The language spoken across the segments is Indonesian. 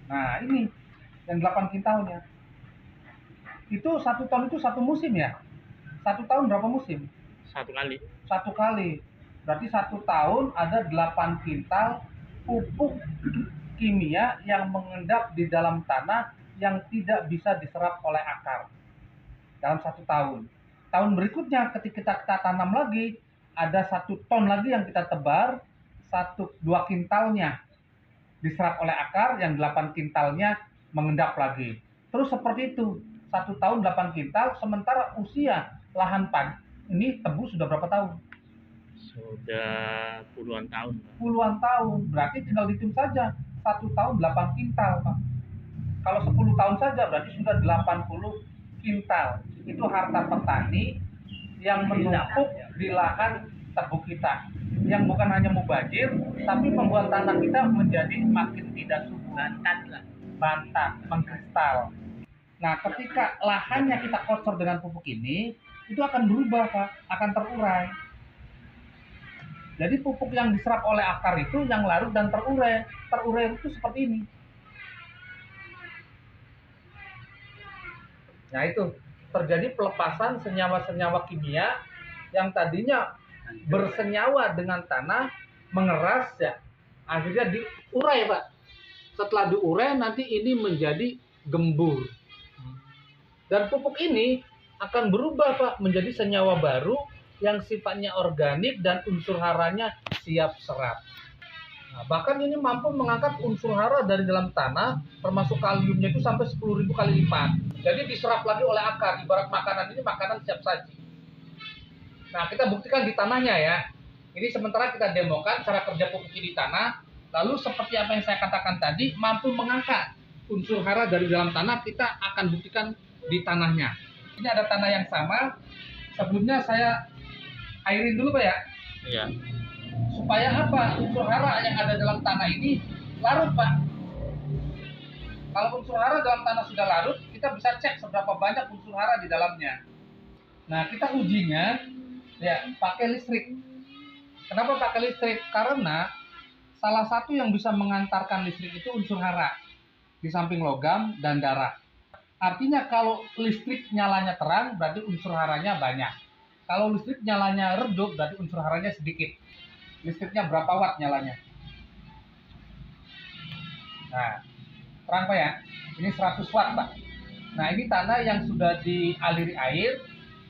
Nah ini yang 8 kintalnya. Itu 1 ton itu 1 musim ya? 1 tahun berapa musim? 1 kali. 1 kali. Berarti 1 tahun ada 8 kintal pupuk kimia yang mengendap di dalam tanah yang tidak bisa diserap oleh akar dalam 1 tahun. Tahun berikutnya ketika kita tanam lagi, ada 1 ton lagi yang kita tebar, 2 kintalnya diserap oleh akar, yang 8 kintalnya mengendap lagi. Terus seperti itu, 1 tahun 8 kintal, sementara usia lahan ini tebu sudah berapa tahun? Sudah puluhan tahun. Puluhan tahun, berarti tinggal dihitung saja, 1 tahun 8 kintal, Pak. Kalau 10 tahun saja berarti sudah 80 kintal. Itu harta petani yang menumpuk di lahan tebu kita, yang bukan hanya mubazir, tapi membuat tanah kita menjadi makin tidak subur, bantat, mengkristal. Nah, ketika lahannya kita kotor dengan pupuk ini, itu akan berubah, Pak, akan terurai. Jadi pupuk yang diserap oleh akar itu yang larut dan terurai. Terurai itu seperti ini. Nah, itu terjadi pelepasan senyawa-senyawa kimia yang tadinya bersenyawa dengan tanah, mengeras ya, akhirnya diurai, Pak. Setelah diurai nanti ini menjadi gembur. Dan pupuk ini akan berubah, Pak, menjadi senyawa baru yang sifatnya organik dan unsur haranya siap serap. Nah, bahkan ini mampu mengangkat unsur hara dari dalam tanah, termasuk kaliumnya itu sampai 10.000 kali lipat. Jadi diserap lagi oleh akar, ibarat makanan ini makanan siap saji. Nah, kita buktikan di tanahnya ya. Ini sementara kita demokan cara kerja pupuk ini di tanah, lalu seperti apa yang saya katakan tadi, mampu mengangkat unsur hara dari dalam tanah, kita akan buktikan di tanahnya. Ini ada tanah yang sama, sebelumnya saya airin dulu, Pak ya. Iya. Supaya apa? Unsur hara yang ada dalam tanah ini larut, Pak. Kalau unsur hara dalam tanah sudah larut, kita bisa cek seberapa banyak unsur hara di dalamnya. Nah, kita ujinya ya pakai listrik. Kenapa pakai listrik? Karena salah satu yang bisa mengantarkan listrik itu unsur hara, di samping logam dan darah. Artinya kalau listrik nyalanya terang, berarti unsur haranya banyak. Kalau listrik nyalanya redup, berarti unsur haranya sedikit. Listriknya berapa watt nyalanya? Nah, terang, Pak ya? Ini 100 watt, Pak. Nah, ini tanah yang sudah dialiri air,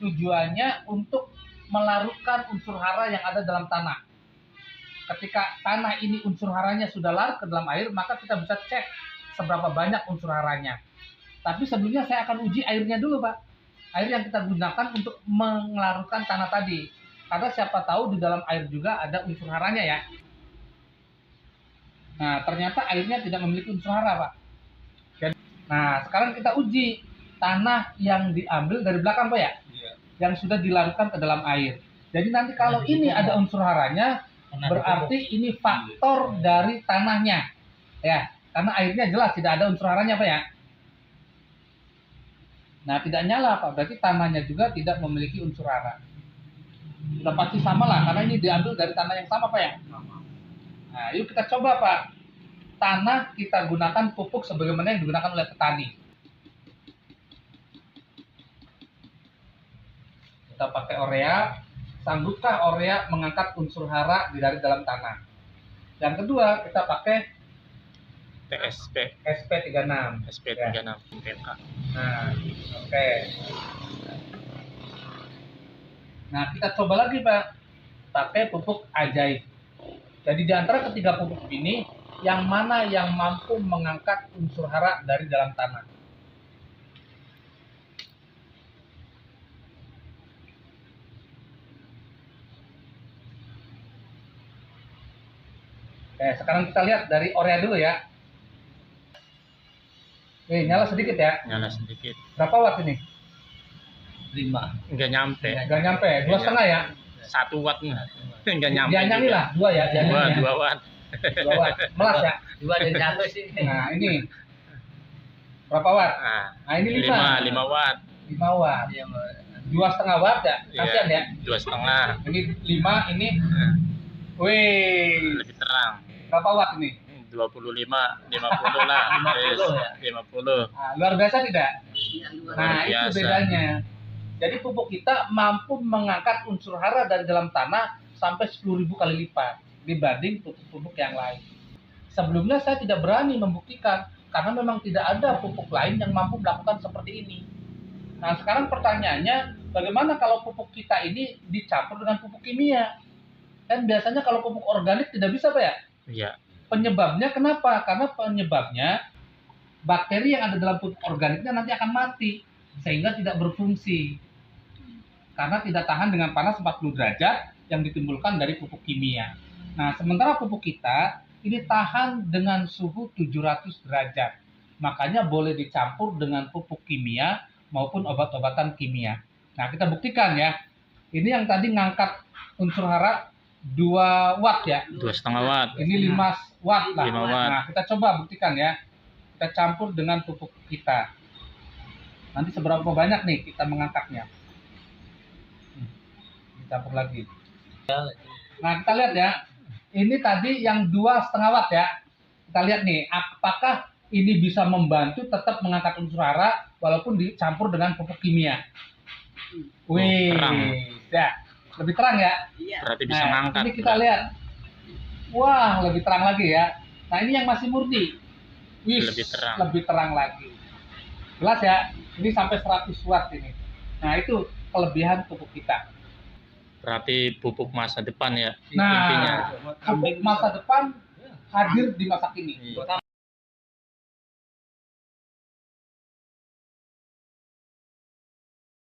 tujuannya untuk melarutkan unsur hara yang ada dalam tanah. Ketika tanah ini unsur haranya sudah larut ke dalam air, maka kita bisa cek seberapa banyak unsur haranya. Tapi sebelumnya saya akan uji airnya dulu, Pak. Air yang kita gunakan untuk melarutkan tanah tadi. Karena siapa tahu di dalam air juga ada unsur haranya ya. Nah, ternyata airnya tidak memiliki unsur hara, Pak. Nah, sekarang kita uji tanah yang diambil dari belakang, Pak ya? Iya. Yang sudah dilarutkan ke dalam air. Jadi nanti kalau ini ada unsur haranya, berarti ini faktor dari tanahnya. Ya, karena airnya jelas tidak ada unsur haranya, Pak ya? Nah, tidak nyala, Pak. Berarti tanahnya juga tidak memiliki unsur hara. Sudah pasti sama lah, karena ini diambil dari tanah yang sama, Pak ya? Nah, yuk kita coba, Pak. Tanah kita gunakan pupuk sebagaimana yang digunakan oleh petani. Kita pakai urea. Sanggupkah urea mengangkat unsur hara dari dalam tanah? Yang kedua, kita pakai SP36. SP36 PK. Nah, oke. Nah, kita coba lagi, Pak. Pakai pupuk ajaib. Jadi di antara ketiga pupuk ini, yang mana yang mampu mengangkat unsur hara dari dalam tanah? Oke, sekarang kita lihat dari urea dulu ya. Nyala sedikit ya. Nyala sedikit. Berapa watt ini? 5. Enggak nyampe. Enggak nyampe. 2,5 ya? 1 watt enggak nyampe. Dia nyanyi lah, 2 ya. 2 watt. 2 watt. Melas ya? 2 dan nyampe sih. Nah, ini. Berapa watt? Nah, ini 5. 5 watt. 5 watt. 2,5 watt ya? Kasihan ya? 2,5. Ini 5, ini. Wih. Lebih terang. Berapa watt ini? 25, 50 lah. 50 ya? 50. Nah, luar biasa tidak? Nah, itu biasa. bedanya. Jadi pupuk kita mampu mengangkat unsur hara dari dalam tanah sampai 10.000 kali lipat dibanding pupuk-pupuk yang lain. Sebelumnya saya tidak berani membuktikan karena memang tidak ada pupuk lain yang mampu melakukan seperti ini. Nah, sekarang pertanyaannya, bagaimana kalau pupuk kita ini dicampur dengan pupuk kimia? Kan biasanya kalau pupuk organik tidak bisa, Pak ya? Iya. Penyebabnya kenapa? Karena penyebabnya bakteri yang ada dalam pupuk organiknya nanti akan mati sehingga tidak berfungsi. Karena tidak tahan dengan panas 40 derajat yang ditimbulkan dari pupuk kimia. Nah, sementara pupuk kita ini tahan dengan suhu 700 derajat. Makanya boleh dicampur dengan pupuk kimia maupun obat-obatan kimia. Nah, kita buktikan ya. Ini yang tadi ngangkat unsur hara 2 watt ya. 2,5 watt. Ini 5 watt lah. 5 watt. Nah, kita coba buktikan ya. Kita campur dengan pupuk kita. Nanti seberapa banyak nih kita mengangkatnya. Campur lagi. Nah, kita lihat ya. Ini tadi yang 2,5 watt ya. Kita lihat nih, apakah ini bisa membantu tetap mengangkat unsur hara walaupun dicampur dengan pupuk kimia. Wih, terang. ya. Lebih terang ya. Berarti bisa Nah, ngangkat. ini kita lihat. Wah, lebih terang lagi ya. Nah, ini yang masih murni. Wih, lebih terang lagi. Jelas ya. Ini sampai 100 watt ini. Nah, itu kelebihan pupuk kita. Berarti pupuk masa depan ya. Nah, intinya. pupuk masa depan hadir di masa kini. Iya.